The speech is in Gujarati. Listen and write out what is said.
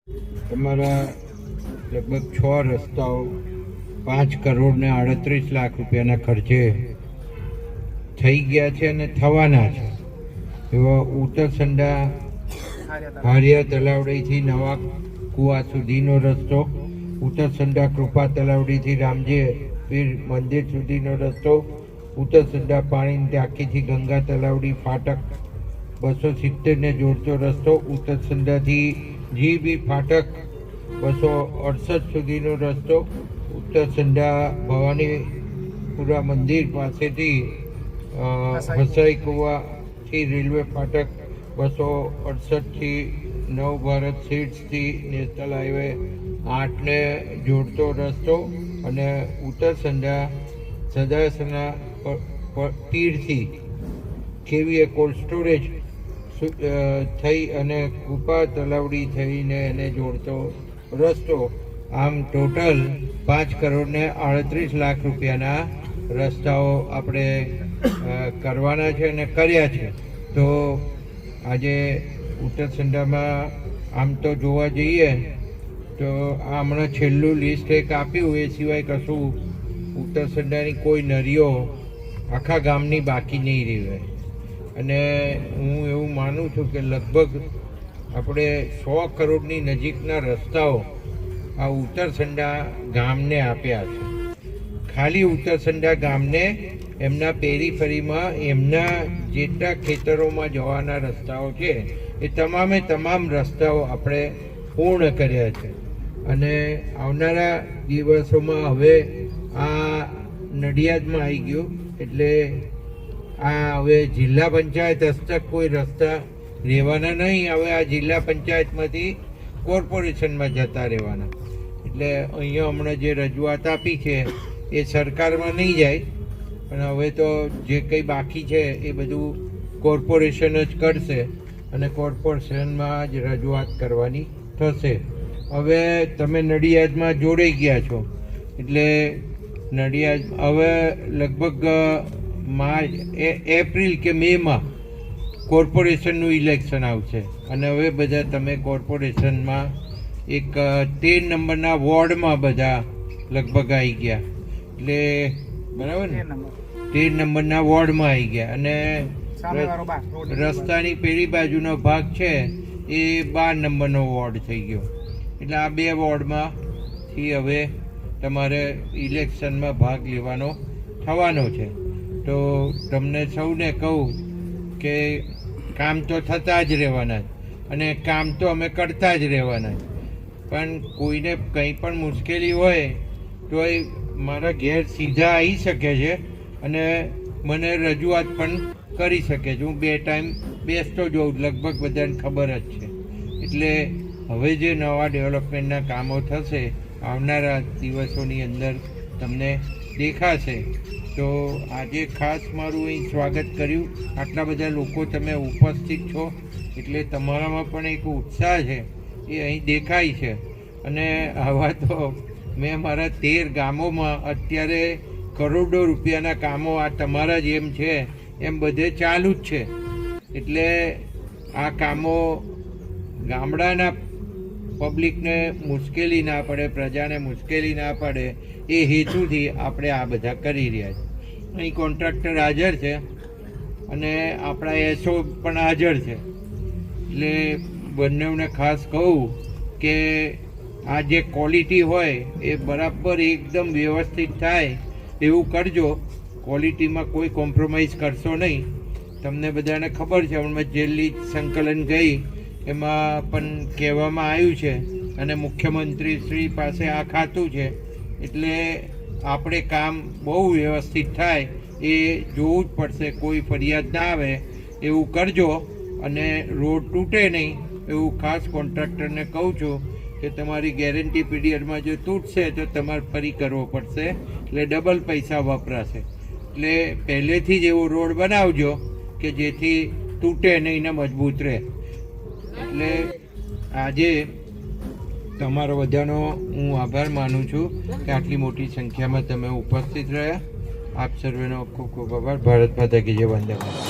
તમારા લગભગ 6 રસ્તાઓ 5 કરોડ ને 38 લાખ રૂપિયાના ખર્ચે થઈ ગયા છે અને થવાના છે. એવા ઉત્તરસંડા હારિયા તલાવડીથી નવા કુવા સુધીનો રસ્તો, ઉત્તરસંડા કૃપા તલાવડીથી રામજી પીર મંદિર સુધીનો રસ્તો, ઉત્તરસંડા પાણી ટાંકીથી ગંગા તલાવડી ફાટક 270 ને જોડતો રસ્તો, ઉત્તરસંડાથી જીબી ફાટક 268 સુધીનો રસ્તો, ઉત્તરસંડા ભવાનીપુરા મંદિર પાસેથી હસાઈ કુવાથી રેલવે ફાટક 268 થી નવ ભારત સીટ્સથી નેશનલ હાઈવે 8 ને જોડતો રસ્તો અને ઉત્તરસંડા સદાસના પીરથી કેવીએ કોલ્ડ સ્ટોરેજ થઈ અને કૃપા તલાવડી થઈને એને જોડતો રસ્તો. આમ ટોટલ 5 કરોડ ને 38 લાખ રૂપિયાના રસ્તાઓ આપણે કરવાના છે અને કર્યા છે. તો આજે ઉત્તરસંડામાં આમ તો જોવા જઈએ તો આ હમણાં છેલ્લું લિસ્ટ એક આપ્યું, એ સિવાય કશું ઉત્તરસંડાની કોઈ નરીઓ આખા ગામની બાકી નહીં રહે. અને હું એવું માનું છું કે લગભગ આપણે 100 કરોડની નજીકના રસ્તાઓ આ ઉત્તરસંડા ગામને આપ્યા છે. ખાલી ઉત્તરસંડા ગામને એમના પેરીફરીમાં એમના જેટલા ખેતરોમાં જવાના રસ્તાઓ છે એ તમામે તમામ રસ્તાઓ આપણે પૂર્ણ કર્યા છે. અને આવનારા દિવસોમાં હવે આ નડિયાદમાં આવી ગયું એટલે આ હવે જિલ્લા પંચાયત હસ્તક કોઈ રસ્તા રહેવાના નહીં. હવે આ જિલ્લા પંચાયતમાંથી કોર્પોરેશનમાં જતા રહેવાના. એટલે અહીંયા હમણાં જે રજૂઆત આપી છે એ સરકારમાં નહીં જાય, પણ હવે તો જે કંઈ બાકી છે એ બધું કોર્પોરેશન જ કરશે અને કોર્પોરેશનમાં જ રજૂઆત કરવાની થશે. હવે તમે નડિયાદમાં જોડાઈ ગયા છો એટલે નડિયાદ હવે લગભગ એપ્રિલ કે મેમાં કોર્પોરેશનનું ઇલેક્શન આવશે અને હવે બધા તમે કોર્પોરેશનમાં એક 13 નંબરના વોર્ડમાં બધા લગભગ આવી ગયા. એટલે બરાબર ને, 13 નંબરના વોર્ડમાં આવી ગયા અને રસ્તાની પેલી બાજુનો ભાગ છે એ 12 નંબરનો વોર્ડ થઈ ગયો. એટલે આ 2 વોર્ડમાંથી હવે તમારે ઇલેક્શનમાં ભાગ લેવાનો થવાનો છે. તો તમને સૌને કહું કે કામ તો થતા જ રહેવાના અને કામ તો અમે કરતા જ રહેવાના, પણ કોઈને કંઈ પણ મુશ્કેલી હોય તો એ મારા ઘેર સીધા આવી શકે છે અને મને રજૂઆત પણ કરી શકે છે. હું 2 ટાઈમ બેસતો જોઉં, લગભગ બધાને ખબર જ છે. એટલે હવે જે નવા ડેવલપમેન્ટના કામો થશે આવનારા દિવસોની અંદર તમને દેખાશે. તો આજે ખાસ મારું અહીં સ્વાગત કર્યું. આટલા બધા લોકો તમે ઉપસ્થિત છો એટલે તમારામાં પણ એક ઉત્સાહ છે એ અહીં દેખાય છે. અને આવા તો મેં મારા 13 ગામોમાં અત્યારે કરોડો રૂપિયાના કામો આ તમારા જેમ છે એમ બધે ચાલુ જ છે. એટલે આ કામો ગામડાના પબ્લિકને મુશ્કેલી ના પડે, પ્રજાને મુશ્કેલી ના પડે એ હેતુથી આપણે આ બધા કરી રહ્યા છીએ. અહીં કોન્ટ્રાક્ટર હાજર છે અને આપણા એસઓ પણ હાજર છે. એટલે બંનેને ખાસ કહું કે આ જે ક્વોલિટી હોય એ બરાબર એકદમ વ્યવસ્થિત થાય એવું કરજો. ક્વોલિટીમાં કોઈ કોમ્પ્રોમાઇઝ કરશો નહીં. તમને બધાને ખબર છે હમણાં જેલી સંકલન ગઈ એમાં પણ કહેવામાં આવ્યું છે અને મુખ્યમંત્રી શ્રી પાસે આ ખાતું છે એટલે આપણે કામ બહુ વ્યવસ્થિત થાય એ જોવું જ પડશે. કોઈ ફરિયાદ ના આવે એવું કરજો અને રોડ તૂટે નહીં એવું ખાસ કોન્ટ્રાક્ટરને કહું છું કે તમારી ગેરંટી પીરિયડમાં જો તૂટશે તો તમારે ફરી કરવો પડશે એટલે ડબલ પૈસા વપરાશે. એટલે પહેલેથી જ એવો રોડ બનાવજો કે જેથી તૂટે નહીં ને મજબૂત રહે. એટલે આજે તમારો બધાનો હું આભાર માનું છું કે આટલી મોટી સંખ્યામાં તમે ઉપસ્થિત રહ્યા. આપ સર્વેનો ખૂબ ખૂબ આભાર. ભારત માતા કી જય. વંદે માતરમ.